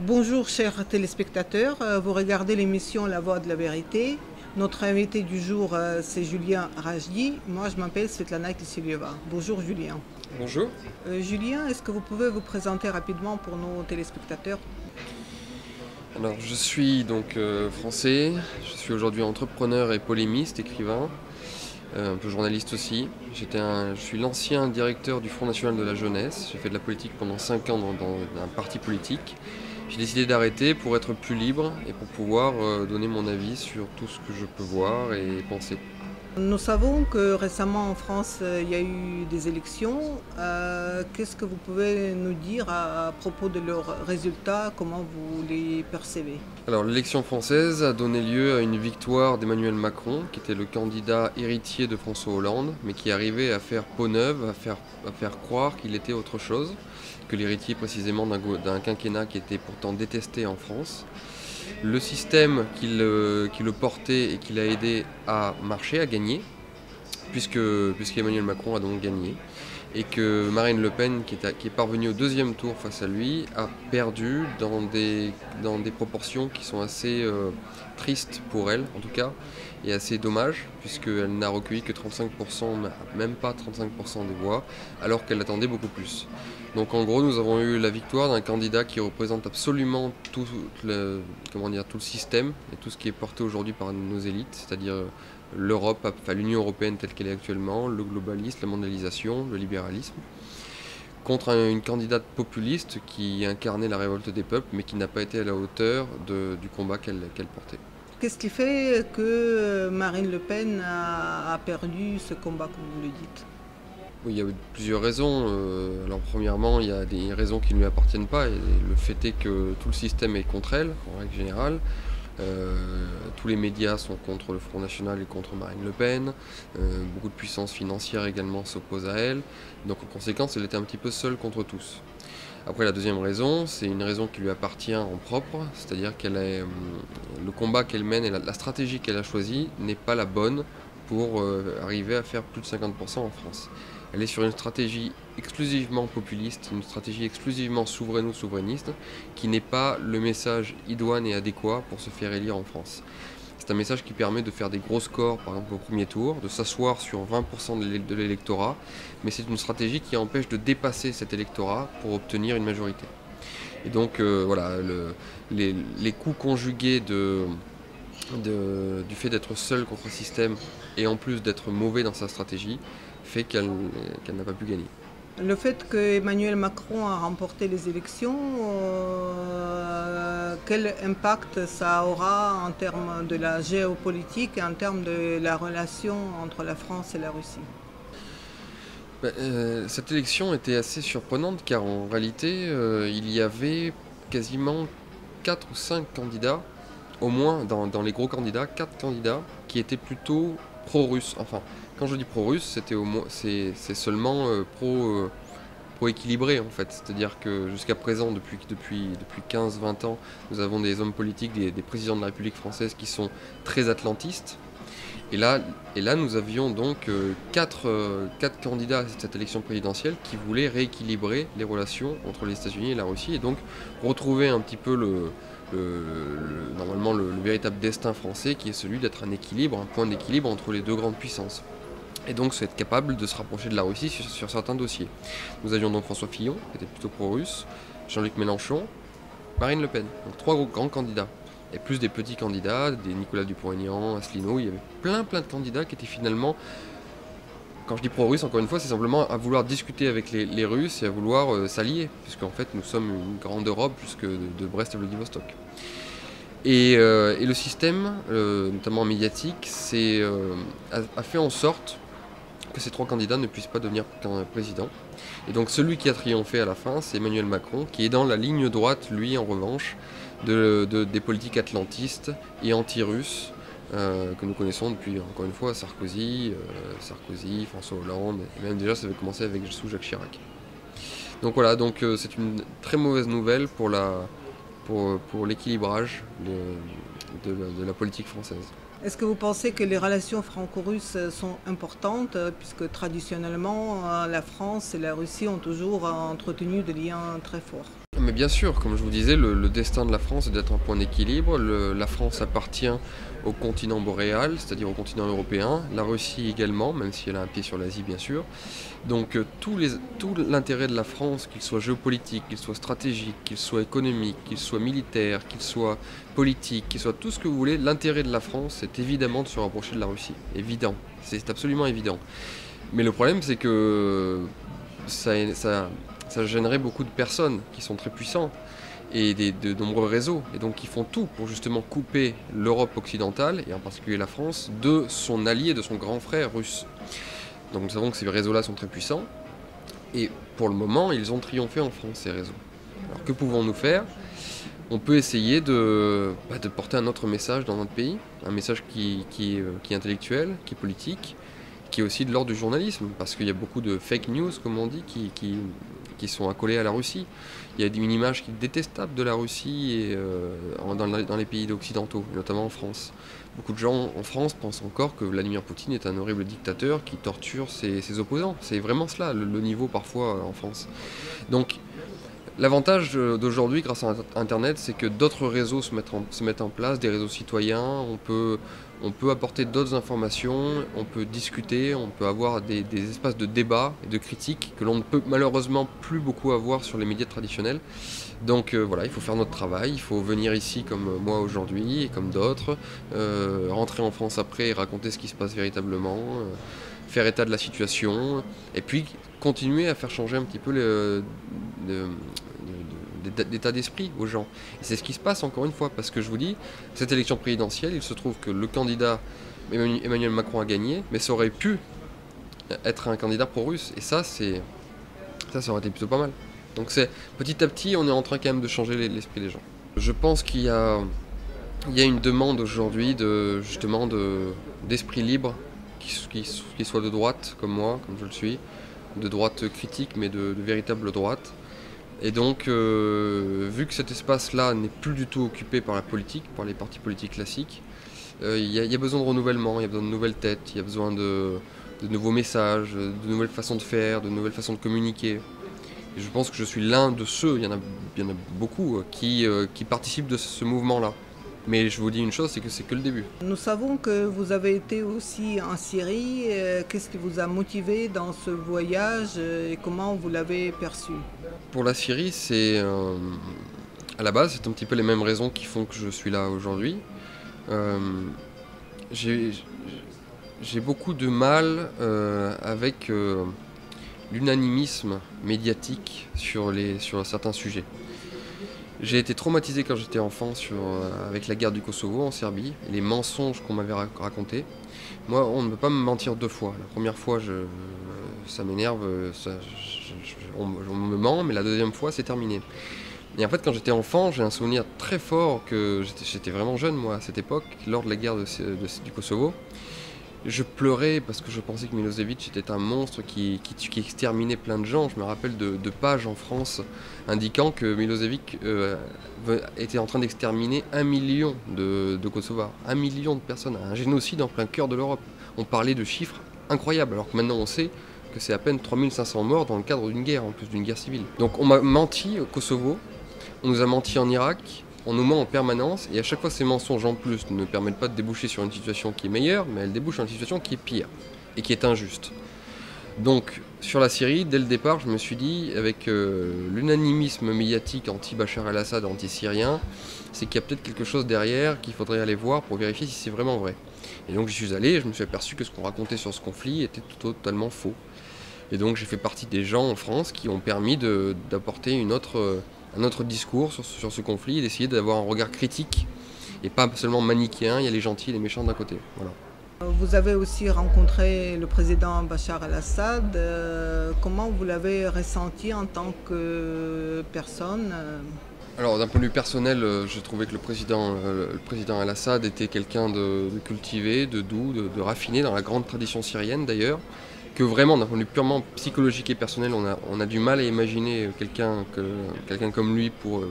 Bonjour chers téléspectateurs, vous regardez l'émission La Voix de la Vérité. Notre invité du jour c'est Julien Rajdi. Moi je m'appelle Svetlana Kiselyeva. Bonjour Julien. Bonjour. Julien, est-ce que vous pouvez vous présenter rapidement pour nos téléspectateurs? Alors je suis donc français, je suis aujourd'hui entrepreneur et polémiste, écrivain, un peu journaliste aussi. Je suis l'ancien directeur du Front National de la Jeunesse, j'ai fait de la politique pendant 5 ans dans un parti politique. J'ai décidé d'arrêter pour être plus libre et pour pouvoir donner mon avis sur tout ce que je peux voir et penser. Nous savons que récemment en France il y a eu des élections. Qu'est-ce que vous pouvez nous dire à propos de leurs résultats? Comment vous les percevez? Alors l'élection française a donné lieu à une victoire d'Emmanuel Macron, qui était le candidat héritier de François Hollande, mais qui arrivait à faire peau neuve, à faire croire qu'il était autre chose que l'héritier précisément d'un quinquennat qui était pourtant détesté en France. Le système qui le portait et qui l'a aidé à marcher, à gagner, puisqu'Emmanuel Macron a donc gagné, et que Marine Le Pen, qui est parvenue au deuxième tour face à lui, a perdu dans des proportions qui sont assez tristes pour elle, en tout cas, et assez dommages, puisqu'elle n'a recueilli que 35%, même pas 35% des voix, alors qu'elle attendait beaucoup plus. Donc en gros, nous avons eu la victoire d'un candidat qui représente absolument tout le système et tout ce qui est porté aujourd'hui par nos élites, c'est-à-dire l'Europe, enfin l'Union européenne telle qu'elle est actuellement, le globalisme, la mondialisation, le libéralisme, contre une candidate populiste qui incarnait la révolte des peuples, mais qui n'a pas été à la hauteur du combat qu'elle portait. Qu'est-ce qui fait que Marine Le Pen a perdu ce combat, comme vous le dites? Oui, il y a plusieurs raisons. Alors premièrement, il y a des raisons qui ne lui appartiennent pas, et le fait est que tout le système est contre elle, en règle générale. Tous les médias sont contre le Front National et contre Marine Le Pen. Beaucoup de puissances financières également s'opposent à elle. Donc en conséquence, elle était un petit peu seule contre tous. Après, la deuxième raison, c'est une raison qui lui appartient en propre, c'est-à-dire le combat qu'elle mène et la stratégie qu'elle a choisie n'est pas la bonne pour arriver à faire plus de 50% en France. Elle est sur une stratégie exclusivement populiste, une stratégie exclusivement souverainiste, qui n'est pas le message idoine et adéquat pour se faire élire en France. C'est un message qui permet de faire des gros scores, par exemple au premier tour, de s'asseoir sur 20% de l'électorat, mais c'est une stratégie qui empêche de dépasser cet électorat pour obtenir une majorité. Et donc voilà, les coûts conjugués du fait d'être seul contre le système et en plus d'être mauvais dans sa stratégie fait qu'elle n'a pas pu gagner. Le fait que Emmanuel Macron a remporté les élections, quel impact ça aura en termes de la géopolitique et en termes de la relation entre la France et la Russie? Cette élection était assez surprenante car en réalité il y avait quasiment 4 ou 5 candidats, au moins dans les gros candidats, 4 candidats qui étaient plutôt pro-russes. Enfin, quand je dis pro-russe, c'est seulement pro-équilibré en fait. C'est-à-dire que jusqu'à présent, depuis 15-20 ans, nous avons des hommes politiques, des présidents de la République française qui sont très atlantistes. Et là, nous avions donc 4 candidats à cette élection présidentielle qui voulaient rééquilibrer les relations entre les États-Unis et la Russie et donc retrouver un petit peu normalement le véritable destin français qui est celui d'être un point d'équilibre entre les deux grandes puissances. Et donc être capable de se rapprocher de la Russie sur certains dossiers. Nous avions donc François Fillon, qui était plutôt pro-russe, Jean-Luc Mélenchon, Marine Le Pen, donc 3 grands candidats. Et plus des petits candidats, des Nicolas Dupont-Aignan, Asselineau, il y avait plein de candidats qui étaient finalement, quand je dis pro-russe, encore une fois, c'est simplement à vouloir discuter avec les Russes et à vouloir s'allier, puisqu'en fait nous sommes une grande Europe jusque de Brest à Vladivostok. Et le système, notamment médiatique, a fait en sorte que ces 3 candidats ne puissent pas devenir président. Et donc celui qui a triomphé à la fin, c'est Emmanuel Macron, qui est dans la ligne droite, lui en revanche, des politiques atlantistes et anti-russes que nous connaissons depuis, encore une fois, Sarkozy, François Hollande, et même déjà ça avait commencé sous Jacques Chirac. Donc voilà, c'est une très mauvaise nouvelle pour l'équilibrage de la politique française. Est-ce que vous pensez que les relations franco-russes sont importantes, puisque traditionnellement la France et la Russie ont toujours entretenu des liens très forts? Mais bien sûr, comme je vous disais, le destin de la France est d'être un point d'équilibre. La France appartient au continent boréal, c'est-à-dire au continent européen, la Russie également, même si elle a un pied sur l'Asie bien sûr. Donc tout l'intérêt de la France, qu'il soit géopolitique, qu'il soit stratégique, qu'il soit économique, qu'il soit militaire, qu'il soit politique, qu'il soit tout ce que vous voulez, l'intérêt de la France c'est évidemment de se rapprocher de la Russie. Évident, c'est absolument évident. Mais le problème c'est que ça gênerait beaucoup de personnes qui sont très puissantes et de nombreux réseaux, et donc qui font tout pour justement couper l'Europe occidentale, et en particulier la France, de son allié, de son grand frère russe. Donc nous savons que ces réseaux-là sont très puissants, et pour le moment, ils ont triomphé en France, ces réseaux. Alors que pouvons-nous faire? On peut essayer de porter un autre message dans notre pays, un message qui est intellectuel, qui est politique, qui est aussi de l'ordre du journalisme, parce qu'il y a beaucoup de fake news, comme on dit, qui sont accolés à la Russie. Il y a une image qui est détestable de la Russie et, dans les pays occidentaux, notamment en France. Beaucoup de gens en France pensent encore que Vladimir Poutine est un horrible dictateur qui torture ses opposants. C'est vraiment cela, le niveau parfois en France. Donc l'avantage d'aujourd'hui grâce à Internet, c'est que d'autres réseaux se mettent en place, des réseaux citoyens, on peut apporter d'autres informations, on peut discuter, on peut avoir des espaces de débat et de critique que l'on ne peut malheureusement plus beaucoup avoir sur les médias traditionnels. Donc voilà, il faut faire notre travail, il faut venir ici comme moi aujourd'hui et comme d'autres, rentrer en France après et raconter ce qui se passe véritablement, faire état de la situation, et puis continuer à faire changer un petit peu d'état d'esprit aux gens. Et c'est ce qui se passe encore une fois, parce que je vous dis, cette élection présidentielle, il se trouve que le candidat Emmanuel Macron a gagné, mais ça aurait pu être un candidat pro-russe, et ça aurait été plutôt pas mal. Donc c'est petit à petit, on est en train quand même de changer l'esprit des gens. Je pense qu'il y a une demande aujourd'hui d'esprit libre, qui soit de droite, comme moi, comme je le suis, de droite critique, mais de véritable droite. Et donc, vu que cet espace-là n'est plus du tout occupé par la politique, par les partis politiques classiques, il y a besoin de renouvellement, il y a besoin de nouvelles têtes, il y a besoin de nouveaux messages, de nouvelles façons de faire, de nouvelles façons de communiquer. Et je pense que je suis l'un de ceux, il y en a beaucoup, qui participent de ce mouvement-là. Mais je vous dis une chose, c'est que c'est que le début. Nous savons que vous avez été aussi en Syrie. Qu'est-ce qui vous a motivé dans ce voyage et comment vous l'avez perçu? Pour la Syrie, à la base, c'est un petit peu les mêmes raisons qui font que je suis là aujourd'hui. J'ai beaucoup de mal avec l'unanimisme médiatique sur certains sujets. J'ai été traumatisé quand j'étais enfant avec la guerre du Kosovo en Serbie, et les mensonges qu'on m'avait racontés. Moi, on ne peut pas me mentir deux fois. La première fois, ça m'énerve, on me ment, mais la deuxième fois, c'est terminé. Et en fait, quand j'étais enfant, j'ai un souvenir très fort que j'étais vraiment jeune, moi, à cette époque, lors de la guerre du Kosovo. Je pleurais parce que je pensais que Milosevic était un monstre qui exterminait plein de gens. Je me rappelle de pages en France indiquant que Milosevic était en train d'exterminer 1 million de Kosovars, 1 million de personnes, un génocide en plein cœur de l'Europe. On parlait de chiffres incroyables, alors que maintenant on sait que c'est à peine 3500 morts dans le cadre d'une guerre, en plus d'une guerre civile. Donc on m'a menti au Kosovo, on nous a menti en Irak, on nous ment en permanence, et à chaque fois ces mensonges en plus ne permettent pas de déboucher sur une situation qui est meilleure, mais elles débouchent sur une situation qui est pire, et qui est injuste. Donc sur la Syrie, dès le départ, je me suis dit, avec l'unanimisme médiatique anti-Bachar el-Assad, anti-syrien, c'est qu'il y a peut-être quelque chose derrière qu'il faudrait aller voir pour vérifier si c'est vraiment vrai. Et donc j'y suis allé, et je me suis aperçu que ce qu'on racontait sur ce conflit était totalement faux. Et donc j'ai fait partie des gens en France qui ont permis d'apporter un autre discours sur ce conflit, et d'essayer d'avoir un regard critique et pas seulement manichéen, il y a les gentils et les méchants d'un côté. Voilà. Vous avez aussi rencontré le président Bachar el-Assad. Comment vous l'avez ressenti en tant que personne? Alors d'un point de vue personnel, j'ai trouvé que le président el-Assad était quelqu'un de cultivé, de doux, de raffiné, dans la grande tradition syrienne d'ailleurs, que vraiment, d'un point de vue purement psychologique et personnel, on a du mal à imaginer quelqu'un comme lui pour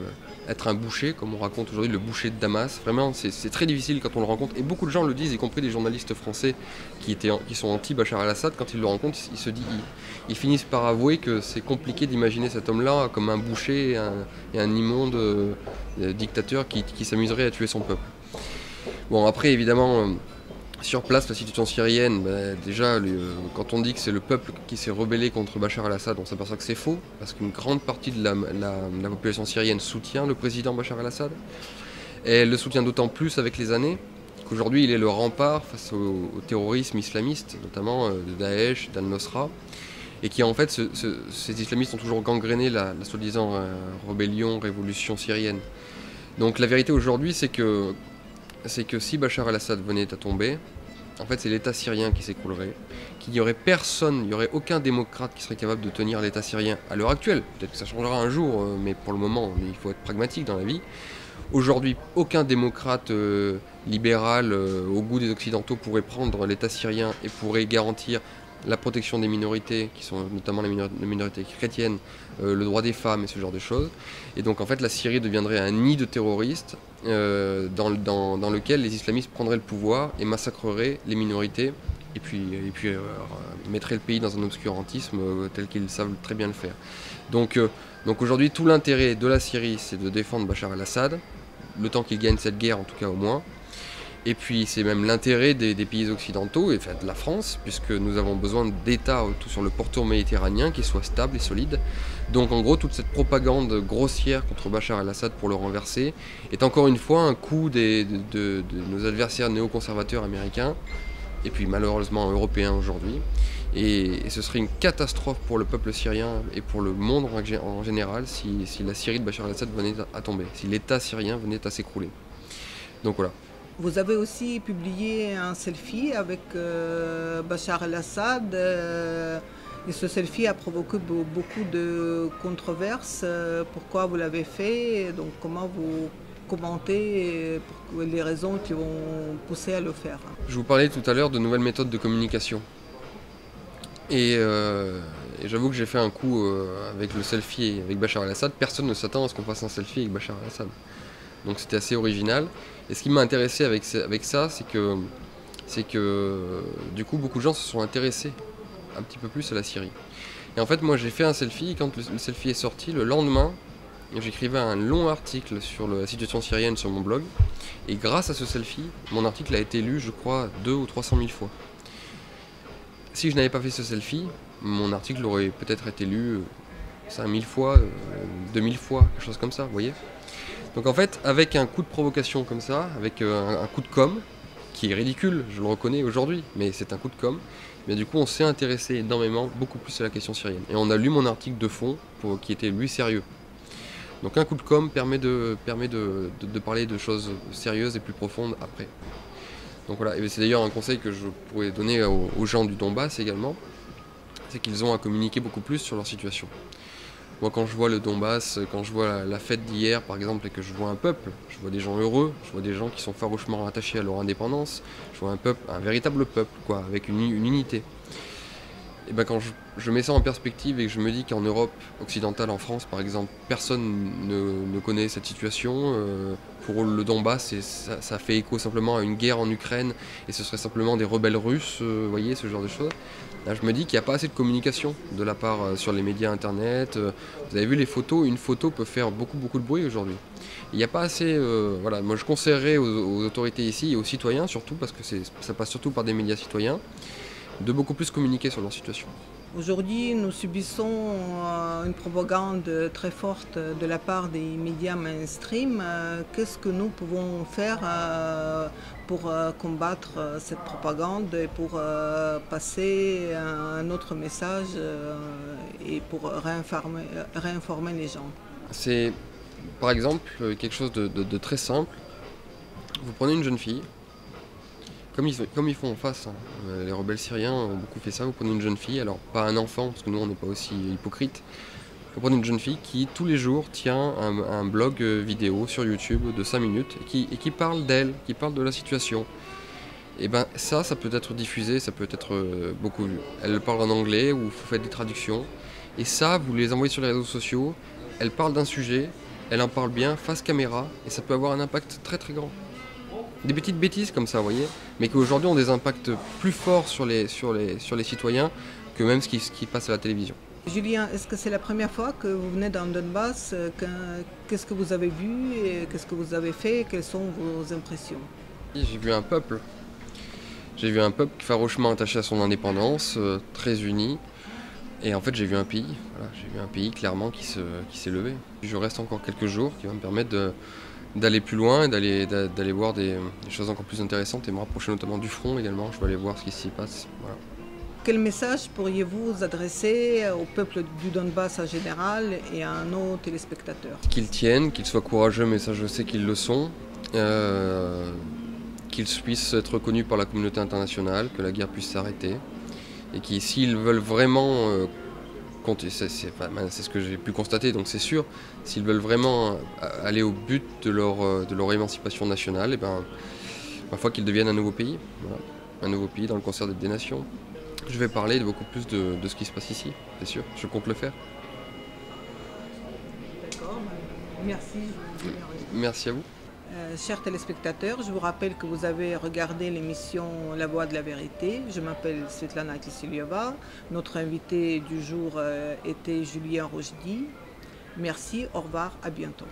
être un boucher, comme on raconte aujourd'hui, le boucher de Damas. Vraiment, c'est très difficile quand on le rencontre. Et beaucoup de gens le disent, y compris des journalistes français qui sont anti-Bachar el-Assad. Quand ils le rencontrent, ils finissent par avouer que c'est compliqué d'imaginer cet homme-là comme un boucher et un immonde dictateur qui s'amuserait à tuer son peuple. Bon, après, évidemment... Sur place, la situation syrienne, déjà, quand on dit que c'est le peuple qui s'est rebellé contre Bachar el-Assad, on s'aperçoit que c'est faux, parce qu'une grande partie de la population syrienne soutient le président Bachar el-Assad. Et elle le soutient d'autant plus avec les années qu'aujourd'hui il est le rempart face au terrorisme islamiste, notamment de Daesh, d'Al-Nosra, et qui en fait, ces islamistes ont toujours gangréné la soi-disant révolution syrienne. Donc la vérité aujourd'hui, c'est que si Bachar el-Assad venait à tomber, en fait c'est l'État syrien qui s'écroulerait, qu'il n'y aurait personne, il n'y aurait aucun démocrate qui serait capable de tenir l'État syrien à l'heure actuelle. Peut-être que ça changera un jour, mais pour le moment il faut être pragmatique dans la vie. Aujourd'hui, aucun démocrate libéral au goût des Occidentaux pourrait prendre l'État syrien et pourrait garantir la protection des minorités, qui sont notamment les minorités chrétiennes, le droit des femmes et ce genre de choses. Et donc en fait la Syrie deviendrait un nid de terroristes dans lequel les islamistes prendraient le pouvoir et massacreraient les minorités et puis mettraient le pays dans un obscurantisme tel qu'ils savent très bien le faire. Donc aujourd'hui tout l'intérêt de la Syrie c'est de défendre Bachar el-Assad, le temps qu'il gagne cette guerre en tout cas au moins. Et puis c'est même l'intérêt des pays occidentaux, et enfin de la France, puisque nous avons besoin d'États sur le pourtour méditerranéen qui soient stables et solides. Donc en gros, toute cette propagande grossière contre Bachar el-Assad pour le renverser est encore une fois un coup de nos adversaires néoconservateurs américains, et puis malheureusement européens aujourd'hui. Et ce serait une catastrophe pour le peuple syrien et pour le monde en général si la Syrie de Bachar el-Assad venait à tomber, si l'État syrien venait à s'écrouler. Donc voilà. Vous avez aussi publié un selfie avec Bachar el-Assad et ce selfie a provoqué beaucoup de controverses. Pourquoi vous l'avez fait? Donc comment vous commentez les raisons qui vont pousser à le faire? Je vous parlais tout à l'heure de nouvelles méthodes de communication. Et j'avoue que j'ai fait un coup avec le selfie avec Bachar el-Assad. Personne ne s'attend à ce qu'on fasse un selfie avec Bachar el-Assad. Donc c'était assez original. Et ce qui m'a intéressé avec ça, c'est que du coup beaucoup de gens se sont intéressés un petit peu plus à la Syrie. Et en fait moi j'ai fait un selfie, et quand le selfie est sorti, le lendemain, j'écrivais un long article sur la situation syrienne sur mon blog. Et grâce à ce selfie, mon article a été lu, je crois, 200 ou 300 000 fois. Si je n'avais pas fait ce selfie, mon article aurait peut-être été lu 5000 fois, 2000 fois, quelque chose comme ça, vous voyez. Donc en fait, avec un coup de provocation comme ça, avec un coup de com', qui est ridicule, je le reconnais aujourd'hui, mais c'est un coup de com', mais du coup on s'est intéressé énormément, beaucoup plus à la question syrienne. Et on a lu mon article de fond, qui était lui sérieux. Donc un coup de com' permet de parler de choses sérieuses et plus profondes après. Donc voilà, et c'est d'ailleurs un conseil que je pourrais donner aux gens du Donbass également, c'est qu'ils ont à communiquer beaucoup plus sur leur situation. Moi quand je vois le Donbass, quand je vois la fête d'hier par exemple et que je vois un peuple, je vois des gens heureux, je vois des gens qui sont farouchement attachés à leur indépendance, je vois un peuple, un véritable peuple quoi, avec une unité. Et ben quand je mets ça en perspective et que je me dis qu'en Europe occidentale, en France par exemple, personne ne connaît cette situation, pour le Donbass ça fait écho simplement à une guerre en Ukraine et ce serait simplement des rebelles russes, vous voyez, ce genre de choses. Là, je me dis qu'il n'y a pas assez de communication de la part sur les médias internet. Vous avez vu les photos, une photo peut faire beaucoup de bruit aujourd'hui. Il n'y a pas assez, voilà, moi je conseillerais aux autorités ici et aux citoyens surtout, parce que ça passe surtout par des médias citoyens, de beaucoup plus communiquer sur leur situation. Aujourd'hui, nous subissons une propagande très forte de la part des médias mainstream. Qu'est-ce que nous pouvons faire pour combattre cette propagande et pour passer un autre message et pour réinformer les gens? C'est par exemple quelque chose de très simple. Vous prenez une jeune fille, comme ils font en face, hein. Les rebelles syriens ont beaucoup fait ça. Vous prenez une jeune fille, alors pas un enfant, parce que nous on n'est pas aussi hypocrite. Vous prenez une jeune fille qui tous les jours tient un blog vidéo sur YouTube de 5 minutes et qui parle d'elle, qui parle de la situation. Et ben ça peut être diffusé, ça peut être beaucoup vu. Elle parle en anglais ou vous faites des traductions. Et ça, vous les envoyez sur les réseaux sociaux, elle parle d'un sujet, elle en parle bien, face caméra, et ça peut avoir un impact très très grand. Des petites bêtises comme ça, vous voyez, mais qui aujourd'hui ont des impacts plus forts sur les citoyens que même ce qui passe à la télévision. Julien, est-ce que c'est la première fois que vous venez dans Donbass? Qu'est-ce que vous avez vu et qu'est-ce que vous avez fait? Quelles sont vos impressions? J'ai vu un peuple. J'ai vu un peuple farouchement attaché à son indépendance, très uni. Et en fait, j'ai vu un pays. Voilà, j'ai vu un pays clairement qui s'est levé. Je reste encore quelques jours qui vont me permettre d'aller plus loin et d'aller voir des choses encore plus intéressantes et me rapprocher notamment du front également. Je vais aller voir ce qui s'y passe. Voilà. Quel message pourriez-vous adresser au peuple du Donbass en général et à nos téléspectateurs? Qu'ils tiennent, qu'ils soient courageux, mais ça je sais qu'ils le sont. Qu'ils puissent être reconnus par la communauté internationale, que la guerre puisse s'arrêter. Et qui, s'ils veulent vraiment, c'est ce que j'ai pu constater, donc c'est sûr, s'ils veulent vraiment aller au but de leur émancipation nationale, et ben, ma foi qu'ils deviennent un nouveau pays, voilà. Un nouveau pays dans le concert des nations. Je vais parler beaucoup plus de ce qui se passe ici, c'est sûr, je compte le faire. D'accord, merci. Merci à vous. Chers téléspectateurs, je vous rappelle que vous avez regardé l'émission La Voix de la Vérité. Je m'appelle Svetlana Kiselyova. Notre invité du jour était Julien Rochdy. Merci, au revoir, à bientôt.